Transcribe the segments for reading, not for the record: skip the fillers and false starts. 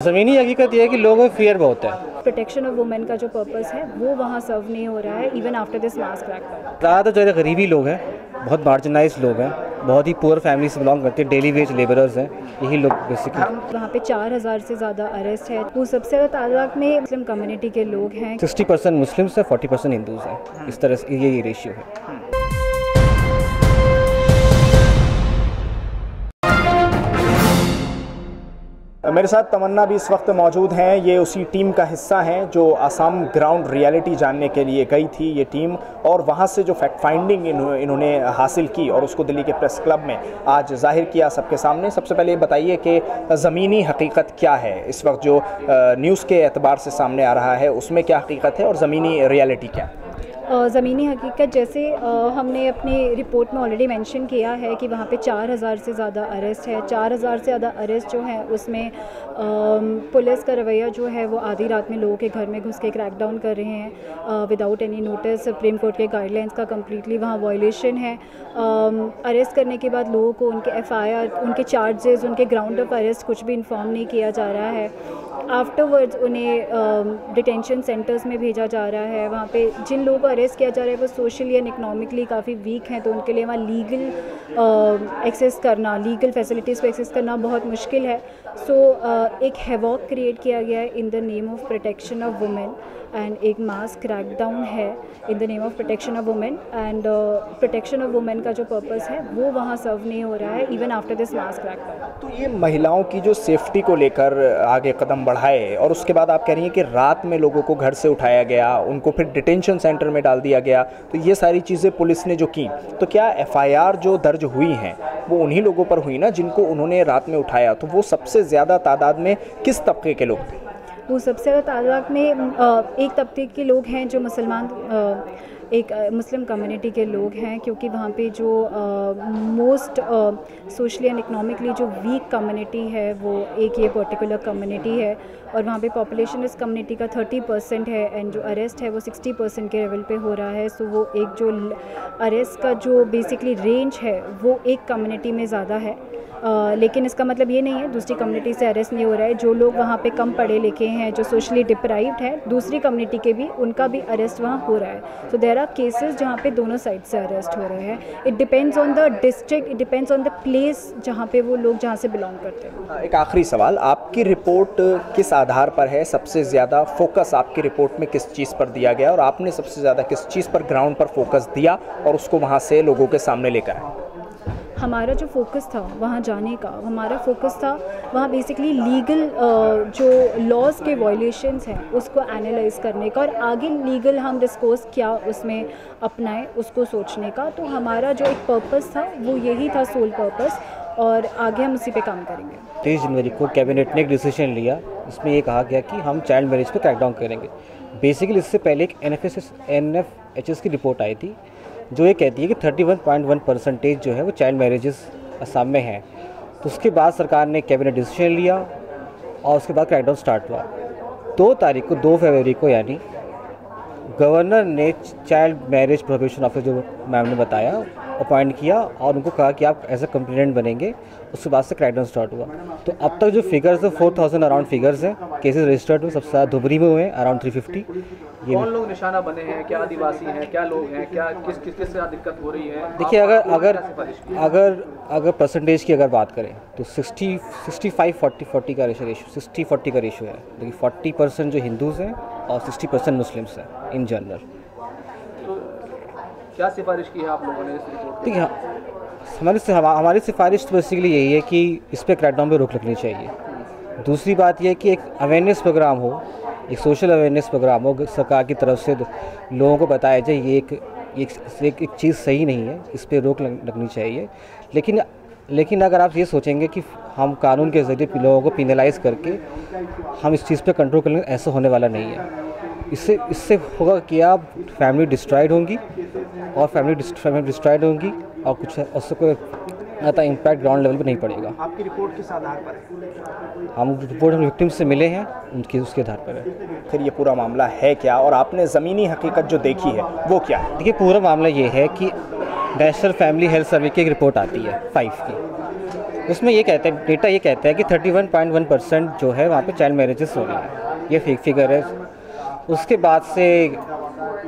ज़मीनी हकीकत यह है कि लोगों में फियर बहुत है। प्रोटेक्शन ऑफ वुमेन का जो पर्पस है वो वहाँ सर्व नहीं हो रहा है even after this mass crackdown. ज़्यादातर जो गरीबी लोग हैं, बहुत मार्जिनाइज लोग हैं, बहुत ही पुअर फैमिली से बिलोंग करते हैं, डेली वेज लेबरर्स हैं, यही लोग बेसिकली। वहाँ पे 4000 से ज़्यादा अरेस्ट है। वो सबसे ज़्यादा तादाद में मुस्लिम कम्युनिटी के लोग हैं। 60% मुस्लिम्स हैं, 40% हिंदूज़ हैं। इस तरह से ये रेशियो है। मेरे साथ तमन्ना भी इस वक्त मौजूद हैं। ये उसी टीम का हिस्सा हैं जो असम ग्राउंड रियलिटी जानने के लिए गई थी ये टीम, और वहाँ से जो फैक्ट फाइंडिंग इन्होंने हासिल की और उसको दिल्ली के प्रेस क्लब में आज जाहिर किया सबके सामने। सबसे पहले ये बताइए कि ज़मीनी हकीकत क्या है इस वक्त, जो न्यूज़ के एतबार से सामने आ रहा है उसमें क्या हकीकत है और ज़मीनी रियलिटी क्या है? ज़मीनी हकीकत जैसे हमने अपनी रिपोर्ट में ऑलरेडी मेंशन किया है कि वहाँ पे 4000 से ज़्यादा अरेस्ट है। 4000 से ज़्यादा अरेस्ट जो है उसमें पुलिस का रवैया जो है वो आधी रात में लोगों के घर में घुस के क्रैकडाउन कर रहे हैं without any notice. Supreme court के गाइडलाइंस का कम्प्लीटली वहाँ वायलेशन है। अरेस्ट करने के बाद लोगों को उनके FIR, उनके चार्जेस, उनके ग्राउंड ऑफ अरेस्ट कुछ भी इन्फॉर्म नहीं किया जा रहा है। आफ्टरवर्ड्स उन्हें डिटेंशन सेंटर्स में भेजा जा रहा है। वहाँ पे जिन लोगों को अरेस्ट किया जा रहा है वो सोशली एंड इकनॉमिकली काफ़ी वीक हैं, तो उनके लिए वहाँ लीगल एक्सेस करना, लीगल फैसिलिटीज़ को एक्सेस करना बहुत मुश्किल है। सो एक हैवॉक क्रिएट किया गया है in the name of protection of women, and एक मास क्रैकडाउन है in the name of protection of women. And protection of women का जो पर्पस है वो वहाँ सर्व नहीं हो रहा है even after this mass crackdown. तो ये महिलाओं की जो सेफ्टी को लेकर आगे कदम बढ़ाए, और उसके बाद आप कह रही हैं कि रात में लोगों को घर से उठाया गया, उनको फिर डिटेंशन सेंटर में डाल दिया गया, तो ये सारी चीज़ें पुलिस ने जो की, तो क्या FIR जो दर्ज हुई हैं वो उन्हीं लोगों पर हुई ना जिनको उन्होंने रात में उठाया? तो वो सबसे ज़्यादा तादाद में किस तबके के लोग थे? वो सबसे ज़्यादा तादाद में एक तबके के लोग हैं जो एक मुस्लिम कम्युनिटी के लोग हैं, क्योंकि वहाँ पे जो मोस्ट सोशली एंड इकनॉमिकली जो वीक कम्युनिटी है वो एक ये पर्टिकुलर कम्युनिटी है, और वहाँ पे पॉपुलेशन इस कम्युनिटी का 30% है, एंड जो अरेस्ट है वो 60% के लेवल पे हो रहा है। सो वो एक जो अरेस्ट का जो बेसिकली रेंज है वो एक कम्युनिटी में ज़्यादा है, लेकिन इसका मतलब ये नहीं है दूसरी कम्युनिटी से अरेस्ट नहीं हो रहा है। जो लोग वहाँ पे कम पढ़े लिखे हैं, जो सोशली डिप्राइव्ड हैं, दूसरी कम्युनिटी के भी उनका भी अरेस्ट वहाँ हो रहा है। सो देयर आर केसेस जहाँ पे दोनों साइड से अरेस्ट हो रहे हैं। It depends on the district, it depends on the place जहाँ पे वो लोग जहाँ से बिलोंग करते हैं। एक आखिरी सवाल, आपकी रिपोर्ट किस आधार पर है? सबसे ज़्यादा फोकस आपकी रिपोर्ट में किस चीज़ पर दिया गया और आपने सबसे ज़्यादा किस चीज़ पर ग्राउंड पर फोकस दिया और उसको वहाँ से लोगों के सामने लेकर आए? हमारा जो फोकस था वहाँ जाने का, हमारा फोकस था वहाँ बेसिकली लीगल जो लॉज के वायलेशंस हैं उसको एनालाइज करने का, और आगे लीगल हम डिस्कोर्स क्या उसमें अपनाएं उसको सोचने का। तो हमारा जो एक पर्पस था वो यही था, सोल पर्पस, और आगे हम उसी पे काम करेंगे। 23 जनवरी को कैबिनेट ने एक डिसीजन लिया, इसमें ये कहा गया कि हम चाइल्ड मैरिज पर क्रैकडाउन करेंगे। बेसिकली इससे पहले एक NFHS की रिपोर्ट आई थी जो ये कहती है कि 31.1% जो है वो चाइल्ड मैरिजेस असम में है। तो उसके बाद सरकार ने कैबिनेट डिसीजन लिया और उसके बाद क्रैकडाउन स्टार्ट हुआ। 2 फरवरी को यानी गवर्नर ने चाइल्ड मैरिज प्रोहिबिशन ऑफिसर, जो मैम ने बताया, अपॉइंट किया और उनको कहा कि आप एज ए कंप्लेनेंट बनेंगे। उसके बाद से क्रैकडाउन स्टार्ट हुआ। तो अब तक जो फिगर्स है 4000 अराउंड फिगर्स हैं, केसेस रजिस्टर्ड हुए, सबसे ज़्यादा धुबरी में हुए हैं अराउंड 350। कौन लोग निशाना बने हैं? क्या आदिवासी हैं? क्या लोग हैं? क्या किस से दिक्कत हो रही है? देखिए, अगर परसेंटेज की अगर बात करें तो 65-40 का रेशो 60-40 का रेशो है। देखिए 40% जो हिंदूज़ हैं और 60% मुस्लिम्स हैं इन जनरल। तो क्या सिफारिश की है आप लोगों ने इस रिपोर्ट? देखिए, हमारी सिफारिश तो बेसिकली यही है कि इस पर क्रैकडाउन पे रोक लगनी चाहिए। दूसरी बात यह है कि एक अवेयरनेस प्रोग्राम हो, एक सोशल अवेयरनेस प्रोग्राम हो, सरकार की तरफ से लोगों को बताया जाए ये एक चीज़ सही नहीं है, इस पर रोक लगनी चाहिए। लेकिन अगर आप ये सोचेंगे कि हम कानून के ज़रिए लोगों को पिनलाइज करके हम इस चीज़ पे कंट्रोल कर लेंगे, ऐसा होने वाला नहीं है। इससे होगा कि आप फैमिली डिस्ट्रॉयड होंगी और कुछ उससे कोई ज़्यादा इम्पैक्ट ग्राउंड लेवल पे नहीं पड़ेगा। आपकी रिपोर्ट किस आधार पर है? हम विक्टिम से मिले हैं, उसके आधार पर है। फिर ये पूरा मामला है क्या, और आपने ज़मीनी हकीकत जो देखी है वो क्या है? देखिए, पूरा मामला ये है कि नेशनल फैमिली हेल्थ सर्वे की एक रिपोर्ट आती है 5 की। उसमें ये कहते हैं, डेटा ये कहता है कि 31.1% जो है वहाँ पे चाइल्ड मैरिजेस हो रही हैं। ये फेक फिगर है। उसके बाद से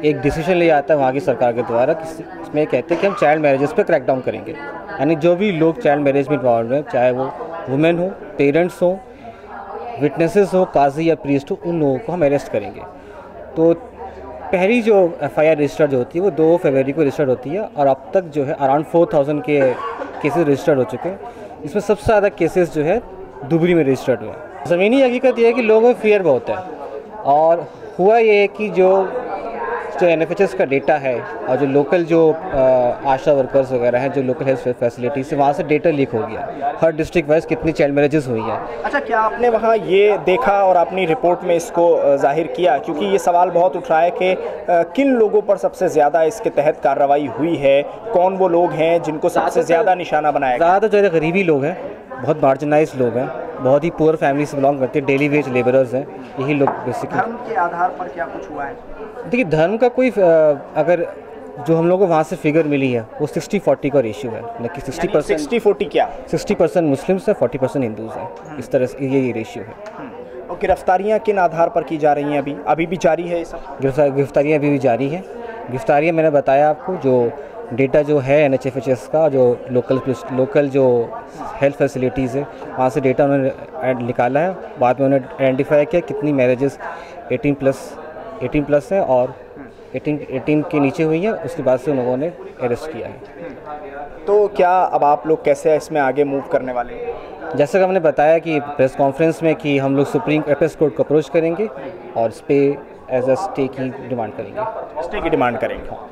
एक डिसीजन लिया जाता है वहाँ की सरकार के द्वारा, इसमें कहते हैं कि हम चाइल्ड मैरिजेस पे क्रैकडाउन करेंगे। यानी जो भी लोग चाइल्ड मैरिज में इन्वॉल्व हैं, चाहे वो वुमेन हो, पेरेंट्स हो, विटनेसेस हो, काजी या प्रीस्ट हो, उन लोगों को हम अरेस्ट करेंगे। तो पहली जो FIR रजिस्टर्ड होती है वो 2 फरवरी को रजिस्टर्ड होती है और अब तक जो है अराउंड 4000 के केसेस रजिस्टर्ड हो चुके हैं। इसमें सबसे ज़्यादा केसेस जो है दुबरी में रजिस्टर्ड हुए हैं। ज़मीनी हकीकत ये है कि लोगों में फियर बहुत है और हुआ ये है कि जो NFHS का डेटा है और जो लोकल जो आशा वर्कर्स वगैरह हैं, जो लोकल हेल्थ फैसिलिटी से, वहाँ से डेटा लीक हो गया हर डिस्ट्रिक्ट वाइज कितनी चाइल्ड मैरिजेस हुई हैं। अच्छा, क्या आपने वहाँ ये देखा और अपनी रिपोर्ट में इसको जाहिर किया, क्योंकि ये सवाल बहुत उठ रहा है कि किन लोगों पर सबसे ज़्यादा इसके तहत कार्रवाई हुई है, कौन वो लोग हैं जिनको सबसे ज़्यादा निशाना बनाया गया? ज़्यादा जो है गरीबी लोग हैं, बहुत मार्जिनाइज लोग हैं, बहुत ही पुअर फैमिली से बिलोंग करते हैं, डेली वेज लेबरर्स हैं, यही लोग बेसिकली। धर्म के आधार पर क्या कुछ हुआ है? देखिए, धर्म का कोई अगर जो हम लोगों को वहाँ से फिगर मिली है वो 60-40 का रेशियो है, मतलब कि 60-40 क्या? 60% मुस्लिम्स हैं, 40% हिंदूज़ हैं। इस तरह से ये रेशियो है। और गिरफ्तारियाँ किन आधार पर की जा रही हैं? अभी भी जारी है ये सब? गिरफ्तारियाँ अभी भी जारी हैं। गिरफ्तारियाँ मैंने बताया आपको, जो डेटा जो है NHFHS का, जो लोकल जो हेल्थ फैसिलिटीज़ है वहाँ से डेटा उन्होंने निकाला है। बाद में उन्होंने आइडेंटिफाई किया कितनी मैरिजेस 18 प्लस हैं और 18 के नीचे हुई हैं। उसके बाद से उन लोगों ने अरेस्ट किया है। तो क्या अब आप लोग कैसे इसमें आगे मूव करने वाले हैं? जैसा कि हमने बताया कि प्रेस कॉन्फ्रेंस में कि हम लोग सुप्रीम एपेक्स कोर्ट को अप्रोच करेंगे और इस पर एज अ स्टे की डिमांड करेंगे। स्टे की डिमांड करेंगे।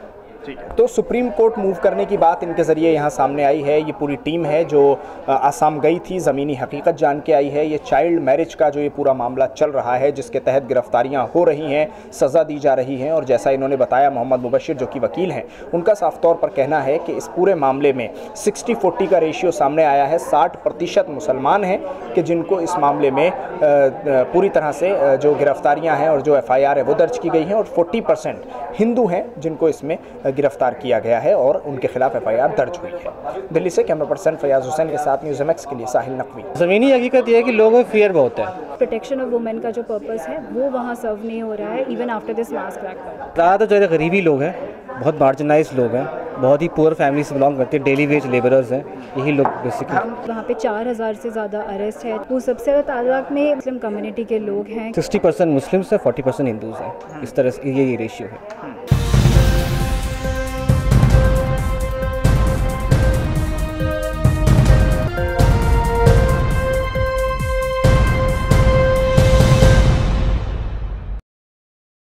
तो सुप्रीम कोर्ट मूव करने की बात इनके ज़रिए यहाँ सामने आई है। ये पूरी टीम है जो आसाम गई थी, ज़मीनी हकीकत जान के आई है। ये चाइल्ड मैरिज का जो ये पूरा मामला चल रहा है, जिसके तहत गिरफ्तारियाँ हो रही हैं, सज़ा दी जा रही हैं। और जैसा इन्होंने बताया, मोहम्मद मुबशिर जो कि वकील हैं, उनका साफ तौर पर कहना है कि इस पूरे मामले में 60-40 का रेशियो सामने आया है। 60% मुसलमान हैं कि जिनको इस मामले में पूरी तरह से जो गिरफ्तारियाँ हैं और जो FIR है वो दर्ज की गई हैं, और 40% हिंदू हैं जिनको इसमें गिरफ्तार किया गया है और उनके खिलाफ FIR दर्ज हुई है। दिल्ली से कैमरा पर्सन फयाज हुसैन के साथ न्यूज़ MX के लिए साहिल नकवी। ज़मीनी हकीकत ये है कि लोगों में फियर बहुत है। प्रोटेक्शन ऑफ वुमेन का जो पर्पस है वो वहाँ सर्व नहीं हो रहा है, even after this mass crackdown. ज़्यादा जो है गरीबी लोग हैं, बहुत मार्जिनाइज लोग हैं, बहुत ही पुअर फैमिली से बिलोंग करते हैं, डेली वेज लेबरर्स हैं, यही लोग बेसिकली। वहाँ पे 4000 से ज़्यादा अरेस्ट है। वो सबसे ज़्यादा तादाद में मुस्लिम कम्युनिटी के लोग हैं। 60% मुस्लिम्स हैं, 40% हिंदूज़ हैं। इस तरह से ये रेशियो है।